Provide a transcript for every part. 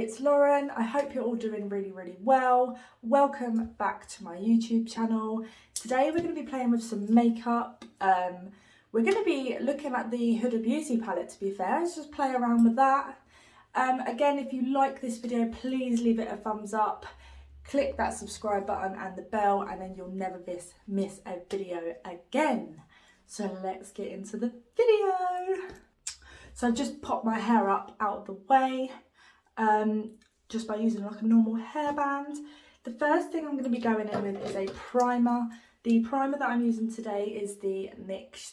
it's Lauren. I hope you're all doing really well. Welcome back to my YouTube channel. Today we're going to be playing with some makeup. We're going to be looking at the Huda Beauty palette, to be fair. Let's just play around with that. Again, if you like this video, please leave it a thumbs up. Click that subscribe button and the bell, and then you'll never miss a video again. So let's get into the video. So I've just popped my hair up out of the way, just by using like a normal hairband. The first thing I'm going to be going in with is a primer. The primer that I'm using today is the NYX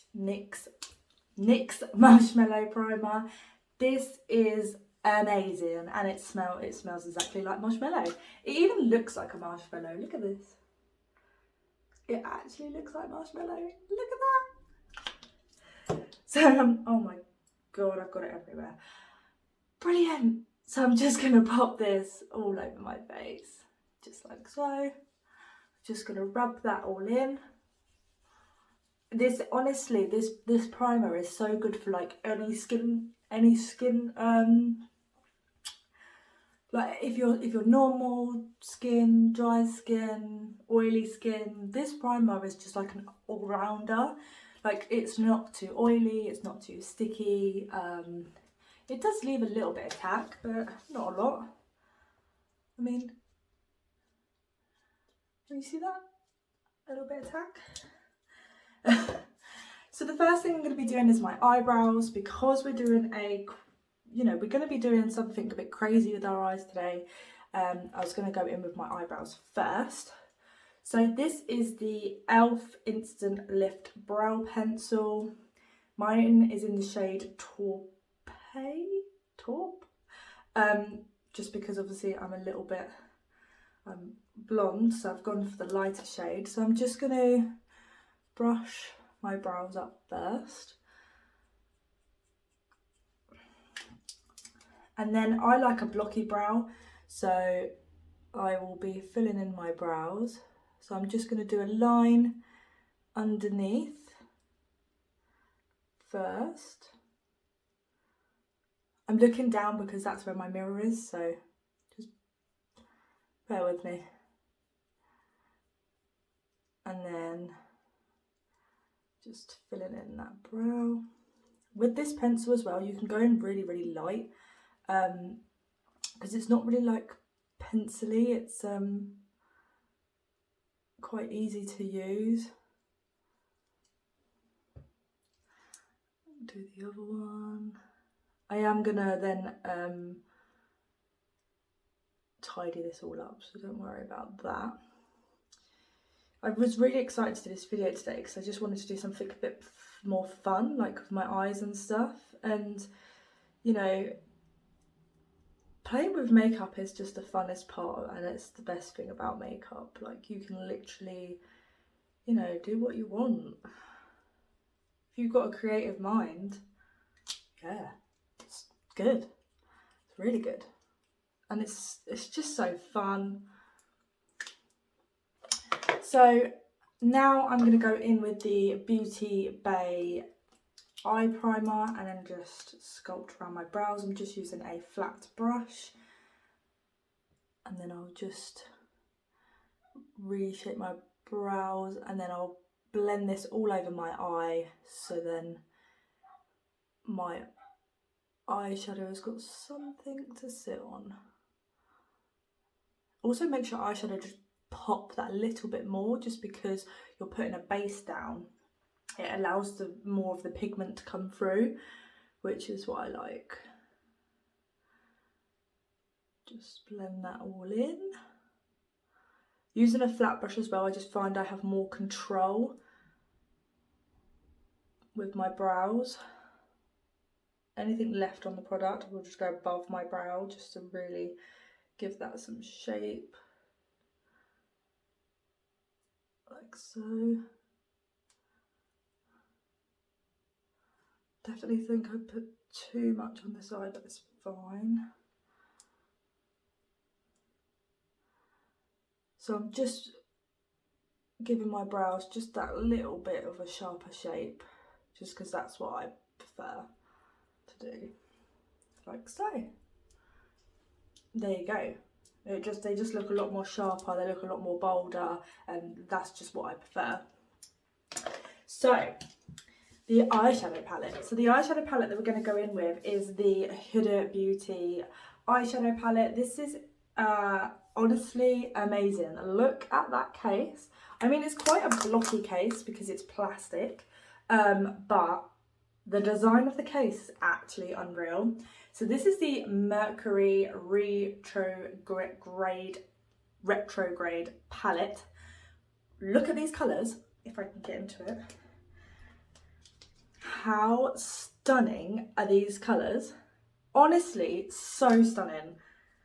Marshmallow Primer. This is amazing, and it smells exactly like marshmallow. It even looks like a marshmallow. Look at this. It actually looks like marshmallow. Look at that. So oh my God, I've got it everywhere. Brilliant. So I'm just going to pop this all over my face, just like so. Just going to rub that all in. This, honestly, this primer is so good for like any skin, like if you're normal skin, dry skin, oily skin, this primer is just like an all-rounder. Like, it's not too oily, it's not too sticky. It does leave a little bit of tack, but not a lot. I mean, can you see that? A little bit of tack. So the first thing I'm going to be doing is my eyebrows, because we're doing we're going to be doing something a bit crazy with our eyes today. I was going to go in with my eyebrows first. So this is the e.l.f. Instant Lift Brow Pencil. Mine is in the shade Taupe. Just because obviously I'm a little bit blonde, so I've gone for the lighter shade. So I'm just going to brush my brows up first. And then I like a blocky brow, so I will be filling in my brows. So I'm just going to do a line underneath first. I'm looking down because that's where my mirror is, so just bear with me. And then just filling in that brow. With this pencil as well, you can go in really light, because it's not really like pencil-y, it's quite easy to use. Do the other one. I am gonna then tidy this all up, so don't worry about that. I was really excited to do this video today because I just wanted to do something a bit more fun, like with my eyes and stuff. And you know, playing with makeup is just the funnest part, and it's the best thing about makeup. Like, you can literally, you know, do what you want. If you've got a creative mind, yeah, it's good. It's really good. And it's just so fun. So now I'm going to go in with the Beauty Bay eye primer and then just sculpt around my brows. I'm just using a flat brush, and then I'll just reshape my brows, and then I'll blend this all over my eye, so then my eyeshadow has got something to sit on. Also, make sure eyeshadow just pop that little bit more, just because you're putting a base down. It allows more of the pigment to come through, which is what I like. Just blend that all in. Using a flat brush as well, I just find I have more control with my brows. Anything left on the product will just go above my brow, just to really give that some shape. Like so. Definitely think I put too much on this eye, but it's fine. So I'm just giving my brows just that little bit of a sharper shape, just because that's what I prefer to do, like so. there you go. They just look a lot more sharper, they look a lot more bolder, and that's just what I prefer. So, the eyeshadow palette. So the eyeshadow palette that we're going to go in with is the Huda Beauty eyeshadow palette. This is honestly amazing. Look at that case. I mean, it's quite a blocky case because it's plastic, but the design of the case is actually unreal. So this is the Mercury Retrograde palette. Look at these colours, if I can get into it. How stunning are these colours? Honestly, so stunning.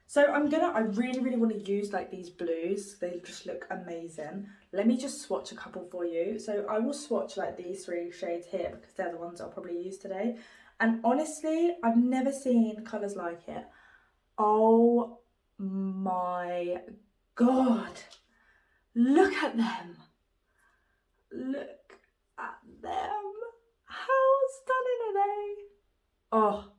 So I really want to use like these blues. They just look amazing. Let me just swatch a couple for you. So I will swatch like these 3 shades here because they're the ones I'll probably use today. And honestly, I've never seen colours like it. Oh my God. Look at them. Look at them. How stunning are they? Oh,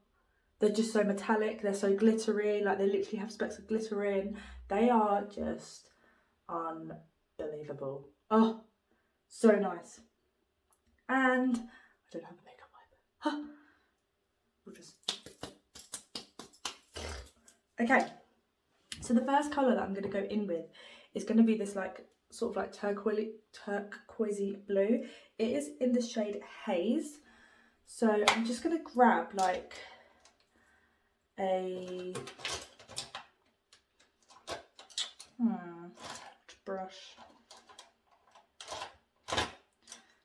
they're just so metallic. They're so glittery. Like they literally have specks of glitter in. They are just unbelievable. Oh, so nice. And I don't have a makeup wipe. Huh. We'll just... Okay. So the first colour that I'm going to go in with is going to be this like sort of like turquoisey blue. It is in the shade Haze. So I'm just going to grab like a brush.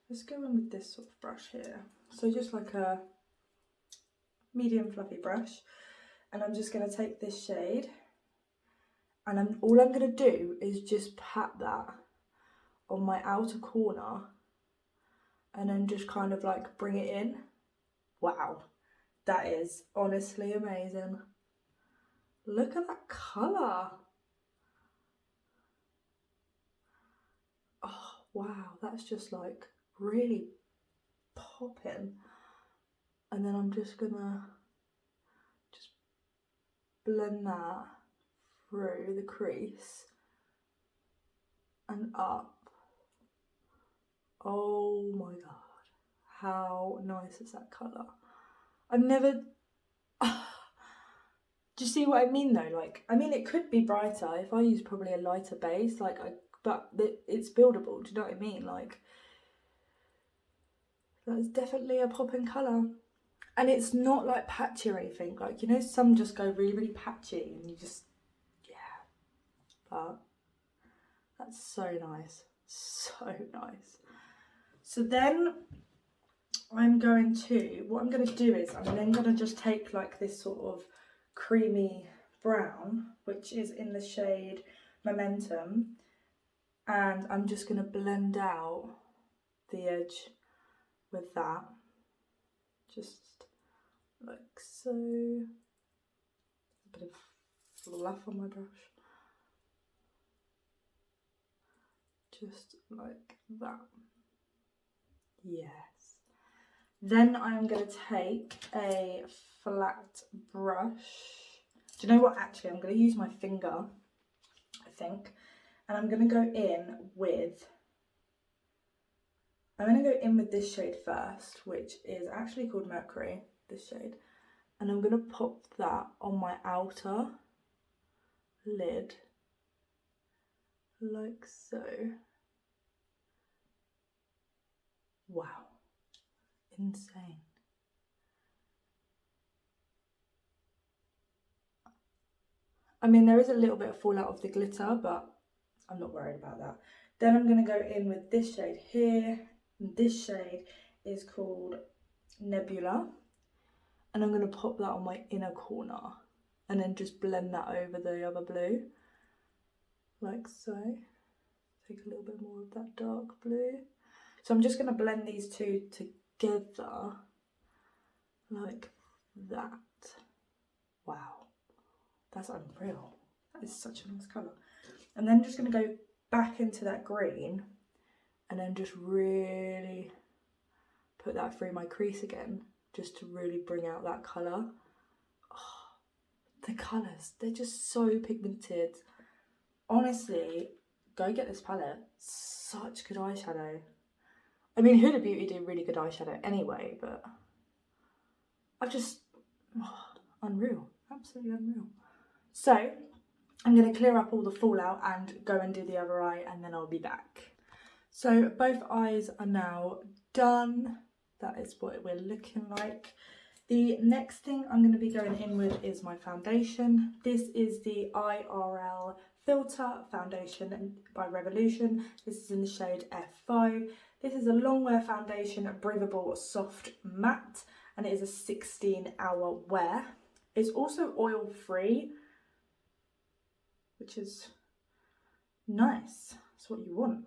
Let's go in with this sort of brush here. So just like a medium fluffy brush, and I'm just going to take this shade, and all I'm going to do is just pat that on my outer corner and then just kind of like bring it in. Wow, that is honestly amazing. Look at that colour. Oh wow, that's just like really popping. And then I'm just gonna just blend that through the crease and up. Oh my God, how nice is that colour? I've never... Do you see what I mean though? Like, I mean, it could be brighter if I use probably a lighter base, like, but it's buildable, do you know what I mean? Like, that's definitely a popping colour. And it's not like patchy or anything. Like, you know, some just go really patchy and you just, yeah. But that's so nice. So nice. So then what I'm going to do is I'm then going to just take like this sort of creamy brown, which is in the shade Momentum, and I'm just going to blend out the edge with that, just like so. A bit of fluff on my brush, just like that. Yes. Then I'm going to take a flat brush. Do you know what? Actually, I'm going to use my finger, I think. And I'm going to go in with this shade first, which is actually called Mercury, this shade. And I'm going to pop that on my outer lid, like so. Wow. Insane. I mean, there is a little bit of fallout of the glitter, but I'm not worried about that. Then I'm going to go in with this shade here. And this shade is called Nebula. And I'm going to pop that on my inner corner and then just blend that over the other blue, like so. Take a little bit more of that dark blue. So I'm just going to blend these two together like that. Wow, that's unreal. That is such a nice colour. And then just going to go back into that green and then just really put that through my crease again, just to really bring out that colour. Oh, the colours, they're just so pigmented. Honestly, go get this palette. Such good eyeshadow. I mean, Huda Beauty do really good eyeshadow anyway, but I've just, unreal, absolutely unreal. So I'm going to clear up all the fallout and go and do the other eye, and then I'll be back. So both eyes are now done. That is what we're looking like. The next thing I'm going to be going in with is my foundation. This is the IRL Filter Foundation by Revolution. This is in the shade F5. This is a long wear foundation, breathable, soft matte, and it is a 16-hour wear. It's also oil free, which is nice. That's what you want.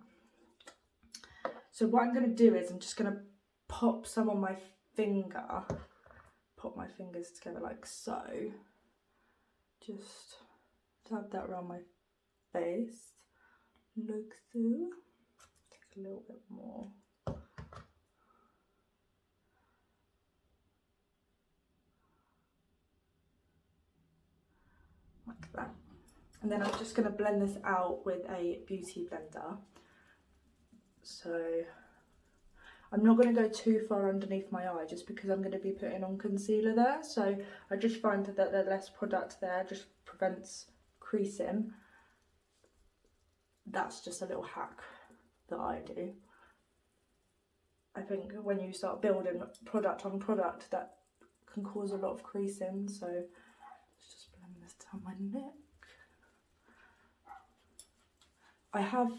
So what I'm going to do is I'm just going to pop some on my finger. Pop my fingers together like so. Just dab that around my face. Look through. Take a little bit more. Like that. And then I'm just going to blend this out with a beauty blender. So I'm not going to go too far underneath my eye just because I'm going to be putting on concealer there. So I just find that the less product there just prevents creasing. That's just a little hack that I do. I think when you start building product on product, that can cause a lot of creasing. So let's just blend this down my neck. I have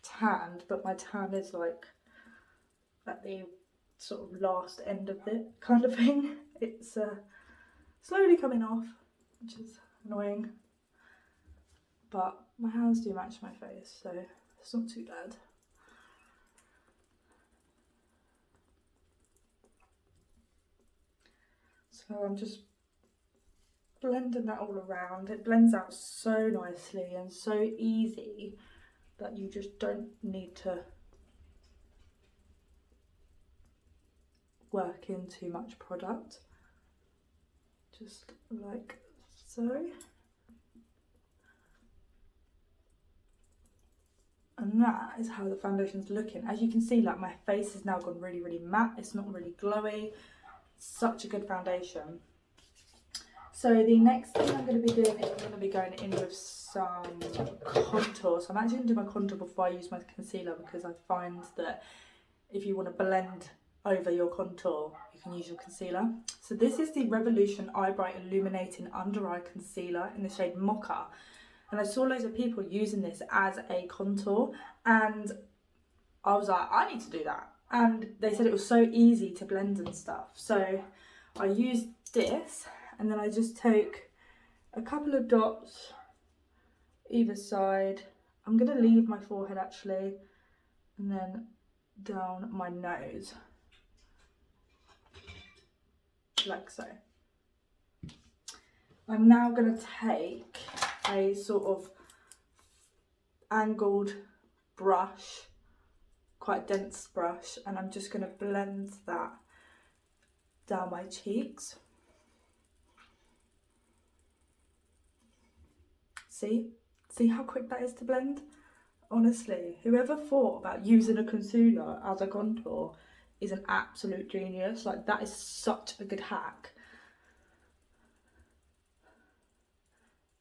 tanned, but my tan is like at the sort of last end of it kind of thing. It's slowly coming off, which is annoying, but my hands do match my face, so it's not too bad. So I'm just blending that all around. It blends out so nicely and so easy that you just don't need to work in too much product. Just like so. And that is how the foundation's looking. As you can see, like my face has now gone really, really matte. It's not really glowy. It's such a good foundation. So the next thing I'm going to be doing is I'm going to be going in with some contour. So I'm actually going to do my contour before I use my concealer, because I find that if you want to blend over your contour, you can use your concealer. So this is the Revolution Eyebrite Illuminating Under Eye Concealer in the shade Mocha. And I saw loads of people using this as a contour, and I was like, I need to do that. And they said it was so easy to blend and stuff. So I used this, and then I just take a couple of dots either side. I'm going to leave my forehead actually, and then down my nose, like so. I'm now going to take a sort of angled brush, quite a dense brush, and I'm just going to blend that down my cheeks. See how quick that is to blend? Honestly, whoever thought about using a concealer as a contour is an absolute genius. Like, that is such a good hack.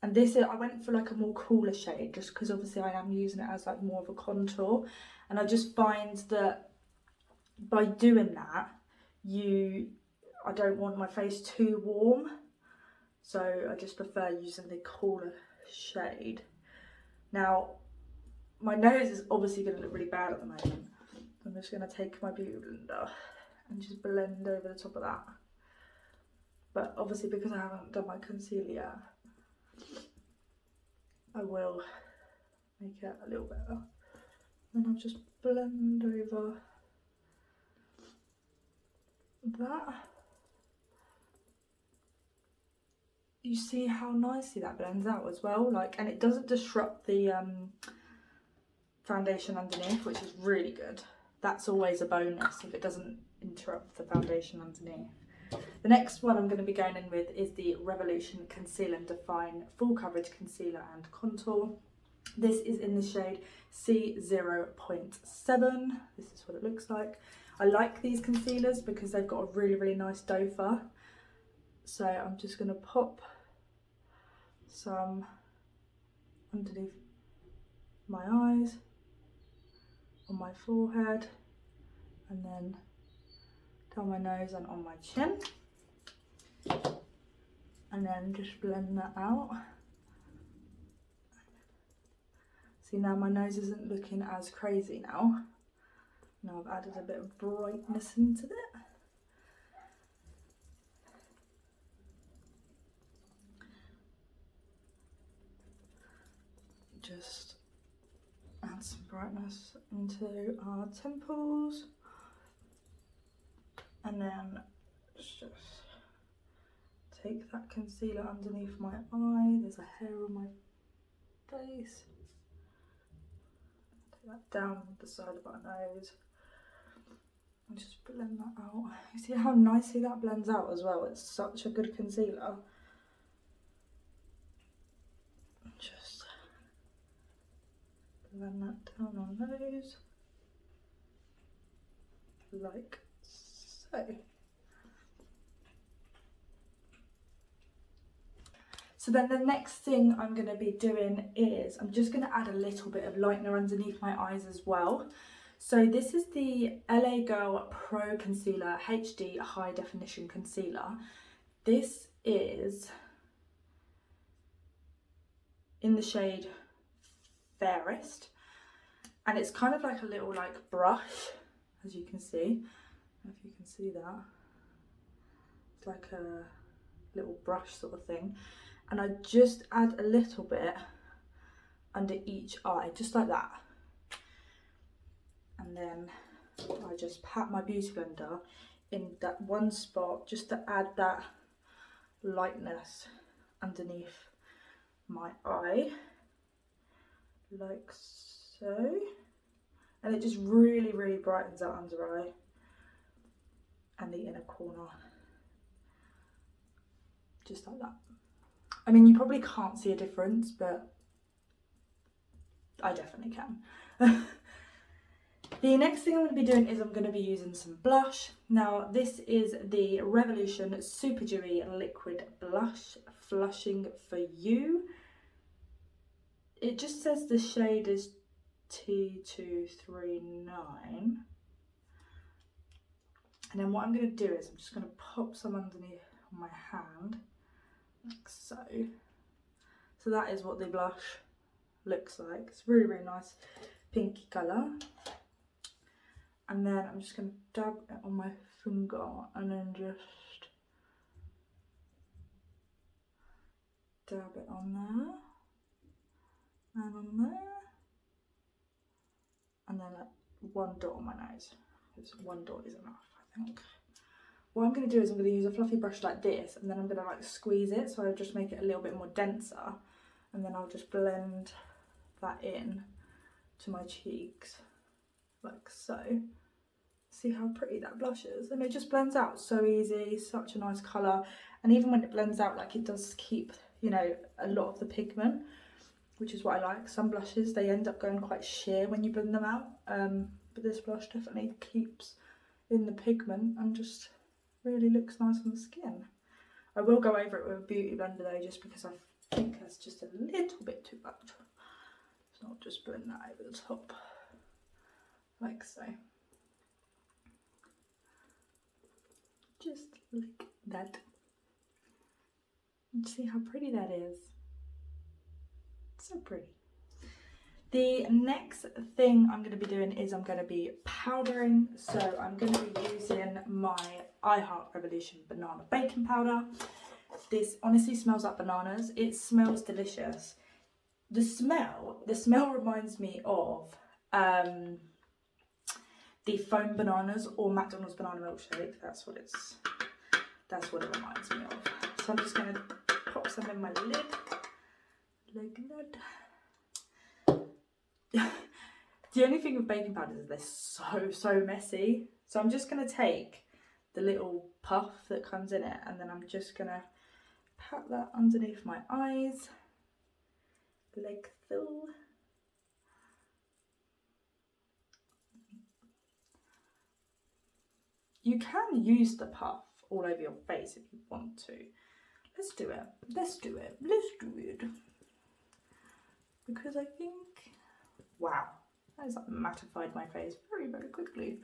And this is, I went for like a more cooler shade just because obviously I am using it as like more of a contour, and I just find that by doing that, I don't want my face too warm, so I just prefer using the cooler shade. Now my nose is obviously going to look really bad at the moment. I'm just going to take my beauty blender and just blend over the top of that, but obviously because I haven't done my concealer yet, I will make it a little better. And I'll just blend over that. You see how nicely that blends out as well, like, and it doesn't disrupt the foundation underneath, which is really good. That's always a bonus if it doesn't interrupt the foundation underneath. The next one I'm going to be going in with is the Revolution Conceal and Define Full Coverage Concealer and Contour. This is in the shade C0.7. This is what it looks like. I like these concealers because they've got a really nice doe fur. So I'm just going to pop some underneath my eyes, on my forehead, and then down my nose and on my chin. And then just blend that out. See, now my nose isn't looking as crazy now. Now I've added a bit of brightness into it. Just add some brightness into our temples. And then just take that concealer underneath my eye. There's a hair on my face. Take that down the side of our nose. And just blend that out. You see how nicely that blends out as well? It's such a good concealer. Just blend that down on nose. Like so. So then the next thing I'm going to be doing is I'm just going to add a little bit of lightener underneath my eyes as well. So this is the LA Girl Pro Concealer HD High Definition Concealer. This is in the shade Fairest, and it's kind of like a little like brush, as you can see. I don't know if you can see that. It's like a little brush sort of thing. And I just add a little bit under each eye, just like that. And then I just pat my beauty blender in that one spot just to add that lightness underneath my eye, like so. And it just really brightens that under eye and the inner corner, just like that. I mean, you probably can't see a difference, but I definitely can. The next thing I'm going to be doing is I'm going to be using some blush. Now, this is the Revolution Super Dewy Liquid Blush, Flushing for You. It just says the shade is T239. And then what I'm going to do is I'm just going to pop some underneath my hand. Like so. So that is what the blush looks like. It's really nice pinky colour. And then I'm just going to dab it on my finger and then just dab it on there and on there, and then like one dot on my nose, because one dot is enough, I think. What I'm going to do is I'm going to use a fluffy brush like this, and then I'm going to like squeeze it, so I'll just make it a little bit more denser, and then I'll just blend that in to my cheeks, like so. See how pretty that blush is, and it just blends out so easy, such a nice colour, and even when it blends out, like it does keep, you know, a lot of the pigment, which is what I like. Some blushes, they end up going quite sheer when you blend them out, but this blush definitely keeps in the pigment and just really looks nice on the skin. I will go over it with a beauty blender though, just because I think that's just a little bit too much. So I'll just blend that over the top, like so. Just like that. And see how pretty that is. So pretty. The next thing I'm going to be doing is I'm going to be powdering. So I'm going to be using my I Heart Revolution Banana Baking Powder. This honestly smells like bananas. It smells delicious. The smell reminds me of the foam bananas or McDonald's banana milkshake. That's what it reminds me of. So I'm just going to pop some in my lid like that. The only thing with baking powders is they're so messy. So I'm just going to take the little puff that comes in it, and then I'm just gonna pat that underneath my eyes like so. You can use the puff all over your face if you want to. Let's do it. Let's do it. Let's do it. Because I think, wow, that has like mattified my face very, very quickly.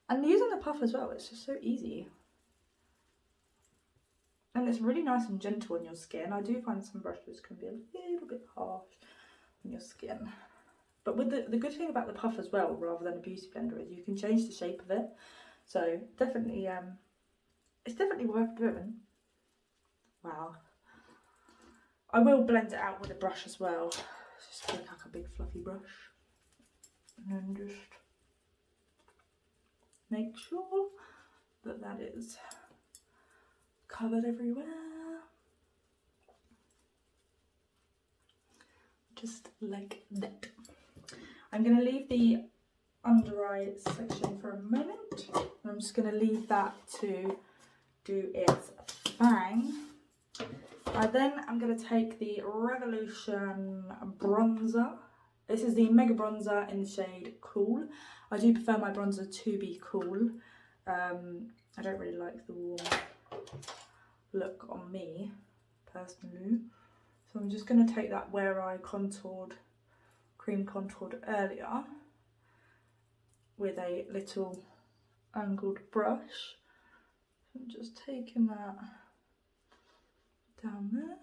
And using the puff as well, it's just so easy. And it's really nice and gentle on your skin. I do find some brushes can be a little bit harsh on your skin. But with the good thing about the puff as well, rather than a beauty blender, is you can change the shape of it. So definitely, it's definitely worth doing. Wow. I will blend it out with a brush as well. Just take like a big fluffy brush. And then just make sure that that is covered everywhere. Just like that. I'm going to leave the under eye section for a moment. I'm just going to leave that to do its thing. I'm going to take the Revolution bronzer. This is the Mega Bronzer in the shade Cool. I do prefer my bronzer to be cool. I don't really like the warm look on me, personally. So I'm just going to take that where I cream contoured earlier with a little angled brush. I'm just taking that down there.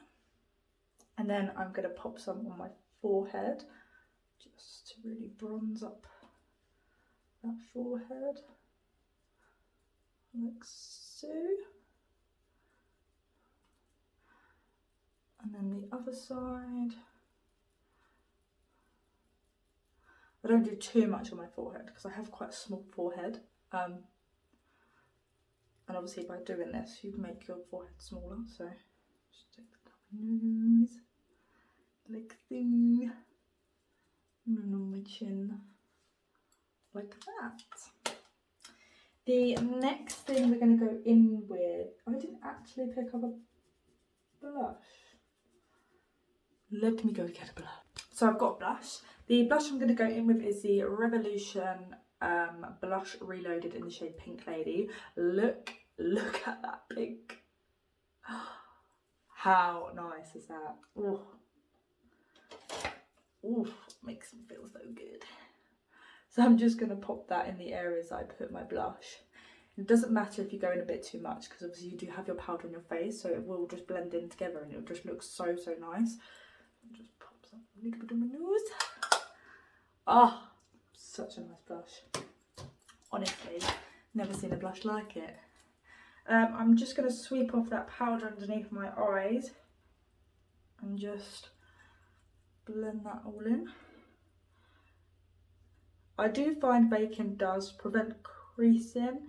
And then I'm going to pop some on my forehead just to really bronze up that forehead, like so. And then the other side. I don't do too much on my forehead because I have quite a small forehead. And obviously by doing this, you make your forehead smaller. So just take that down my nose, like so, and then on my chin, like that. The next thing we're going to go in with, I didn't actually pick up a blush. Let me go get a blush. So I've got a blush. The blush I'm going to go in with is the Revolution blush reloaded in the shade Pink Lady. Look at that pink. How nice is that? Ooh. Ooh, makes me feel so good. So I'm just going to pop that in the areas that I put my blush. It doesn't matter if you go in a bit too much because obviously you do have your powder on your face, so it will just blend in together and it'll just look so, so nice. Just pop some a little bit on my nose. Ah, such a nice blush. Honestly, never seen a blush like it. I'm just going to sweep off that powder underneath my eyes and just blend that all in. I do find baking does prevent creasing.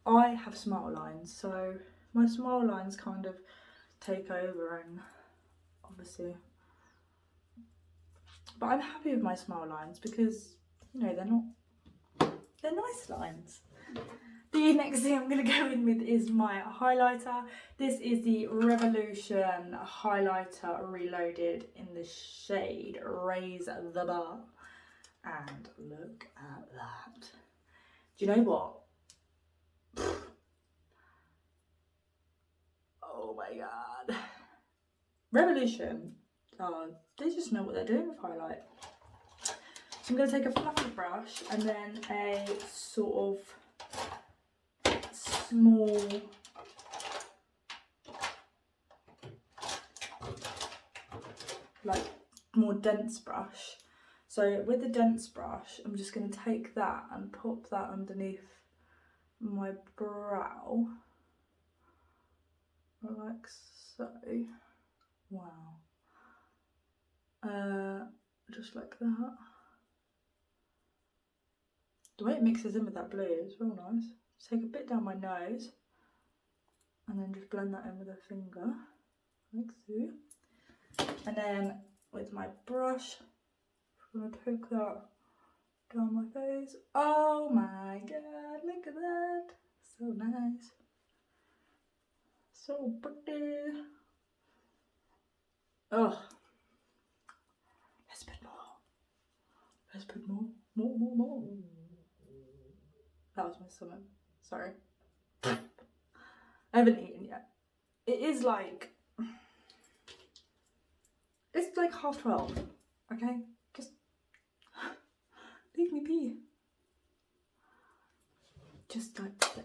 I have smile lines, so my smile lines kind of take over, and obviously, but I'm happy with my smile lines because, you know, they're nice lines. The next thing I'm going to go in with is my highlighter. This is the Revolution highlighter reloaded in the shade Raise the Bar. And look at that. Do you know what? Oh my god. Revolution. Oh, they just know what they're doing with highlight. So I'm going to take a fluffy brush and then a sort of small like more dense brush. So with the dense brush, I'm just going to take that and pop that underneath my brow, like so. Wow. Just like that. The way it mixes in with that blue is real nice. Just take a bit down my nose and then just blend that in with a finger, like so. And then with my brush, I'm going to take that down my face. Oh my god, look at that. So nice. So pretty. Oh. Let's put more. Let's put more. More. That was my stomach. Sorry. I haven't eaten yet. It is like... It's like 12:30. Okay? Just... leave me be. Just like so.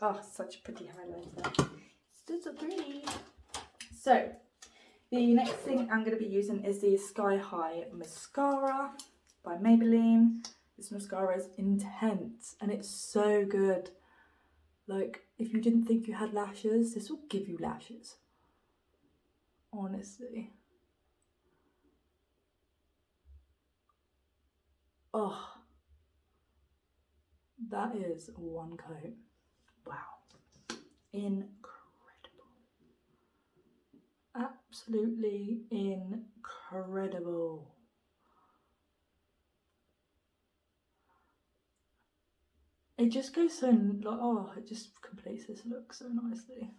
Oh, such a pretty highlighter. Still so pretty. So, the next thing I'm going to be using is the Sky High Mascara by Maybelline. This mascara is intense and it's so good. Like, if you didn't think you had lashes, this will give you lashes. Honestly. Oh. That is one coat. Wow. Incredible. Absolutely incredible. It just goes so, like, oh, it just completes this look so nicely.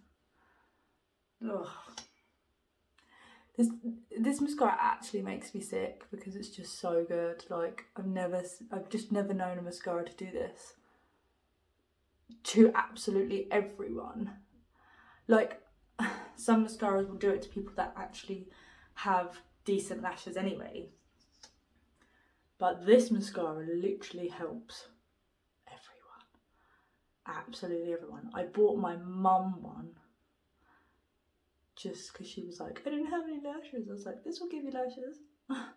Ugh. This mascara actually makes me sick because it's just so good. Like, I've just never known a mascara to do this to absolutely everyone. Like, some mascaras will do it to people that actually have decent lashes anyway, but this mascara literally helps everyone, absolutely everyone. I bought my mum one just because she was like, I didn't have any lashes. I was like, this will give you lashes. I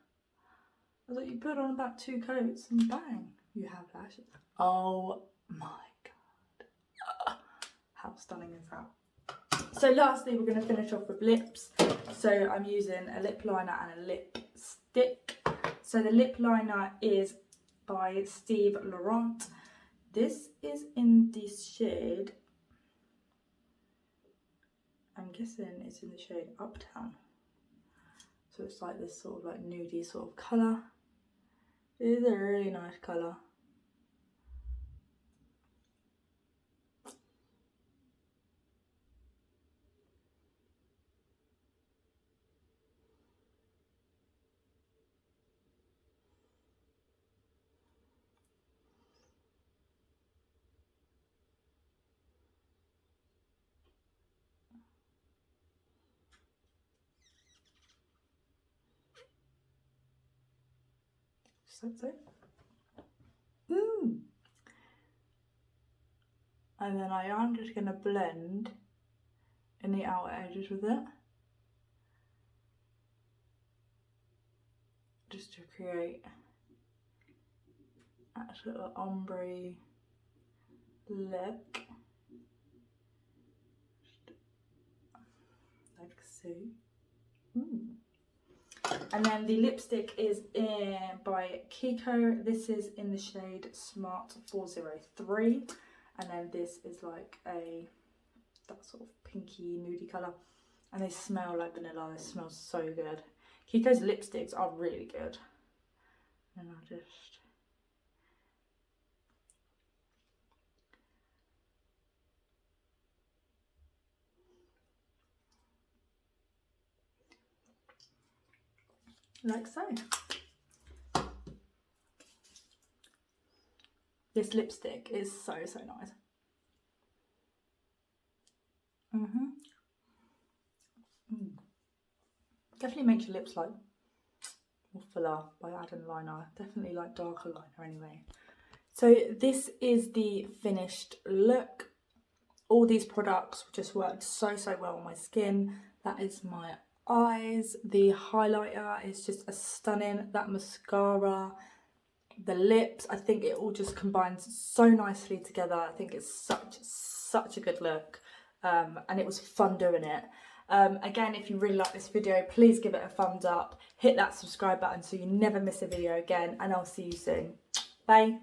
was like, you put on about 2 coats and bang, you have lashes. Oh my god. How stunning is that? So lastly, we're going to finish off with lips. So I'm using a lip liner and a lipstick. So the lip liner is by Steve Laurent. This is in the shade, I'm guessing it's in the shade Uptown. So it's like this sort of like nudie sort of colour. It is a really nice colour. Just like so. And then I am just going to blend in the outer edges with it, just to create that sort of ombre look, like so. And then the lipstick is by Kiko. This is in the shade Smart 403, and then this is like that sort of pinky nudie colour, and they smell like vanilla. They smell so good. Kiko's lipsticks are really good. And I'll just like so. This lipstick is so nice. Definitely makes your lips like more fuller by adding liner. Definitely like darker liner anyway. So this is the finished look. All these products just worked so well on my skin. That is my eyes. The highlighter is just a stunning. That mascara, the lips, I think it all just combines so nicely together. I think it's such a good look, and it was fun doing it. Again, if you really like this video, please give it a thumbs up, hit that subscribe button so you never miss a video again, and I'll see you soon. Bye.